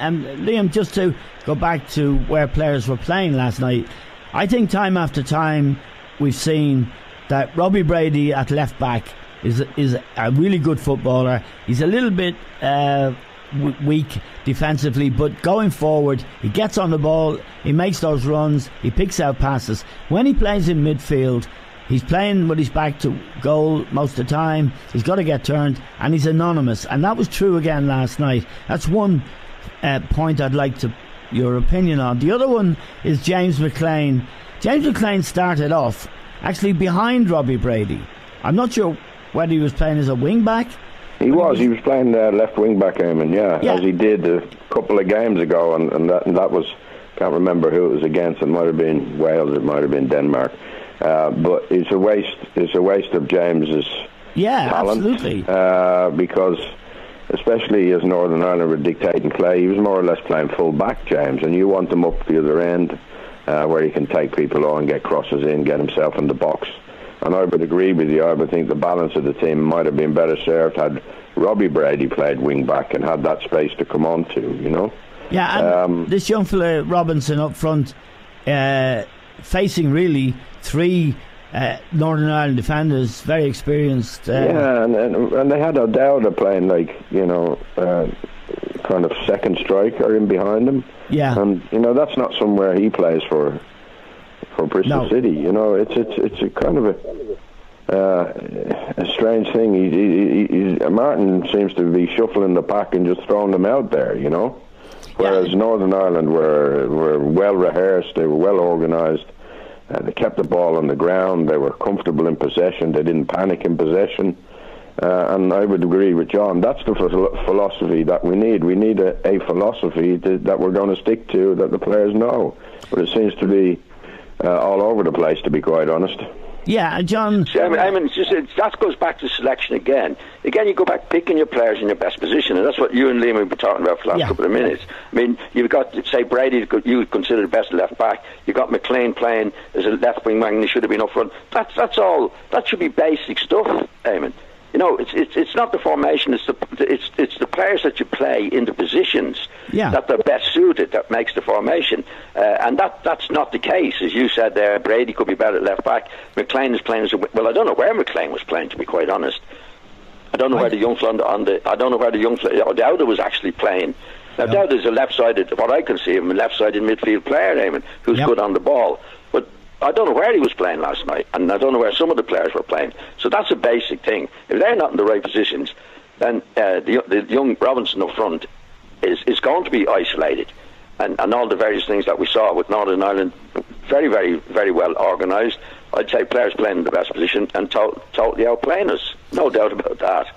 Liam, just to go back to where players were playing last night, I think time after time we've seen that Robbie Brady at left back is a really good footballer. He's a little bit weak defensively, but going forward, he gets on the ball, he makes those runs, he picks out passes. When he plays in midfield, he's playing with his back to goal most of the time. He's got to get turned, and he's anonymous. And that was true again last night. That's one point I'd like your opinion on. The other one is James McLean. James McLean started off actually behind Robbie Brady. I'm not sure whether he was playing as a wing back. He was playing left wing back, Eamon, yeah, as he did a couple of games ago, and that was, can't remember who it was against. It might have been Wales, it might have been Denmark. But it's a waste of James's talent. Absolutely. Because especially as Northern Ireland were dictating play, he was more or less playing full back, James, and you want him up the other end where he can take people on, get crosses in, get himself in the box. And I would agree with you. I would think the balance of the team might have been better served had Robbie Brady played wing back and had that space to come on to, you know. Yeah, and this young fella Robinson up front, facing really three Northern Ireland defenders, very experienced. And they had O'Dowda playing kind of second striker in behind him. Yeah, and that's not somewhere he plays for Bristol City. It's a kind of a strange thing. Martin seems to be shuffling the pack and just throwing them out there. Whereas Northern Ireland were well rehearsed, they were well organised. They kept the ball on the ground. They were comfortable in possession. They didn't panic in possession. And I would agree with John. That's the philosophy that we need. We need a philosophy that we're going to stick to, that the players know. But it seems to be all over the place, to be quite honest. Yeah, John. That goes back to selection again. Again, you go back picking your players in your best position, and that's what you and Liam have been talking about for the last couple of minutes. I mean, you've got, say, Brady, you would consider the best left back. You've got McLean playing as a left wing back, and he should have been up front. That's all. That should be basic stuff, Eamon. It's not the formation. It's the players that you play in the positions that they're best suited that makes the formation, and that's not the case. As you said there, Brady could be better at left back. McLean is playing as I don't know where McLean was playing, to be quite honest. I don't know where the young fella O'Dowda was actually playing. Now O'Dowda is a left-sided, what I can see him, a left-sided midfield player, Eamon, who's good on the ball, but I don't know where he was playing last night, and I don't know where some of the players were playing. So that's a basic thing. If they're not in the right positions, then the young Robinson up front is going to be isolated. And all the various things that we saw with Northern Ireland, very, very, very well organised. I'd say players playing in the best position and totally outplaying us. No doubt about that.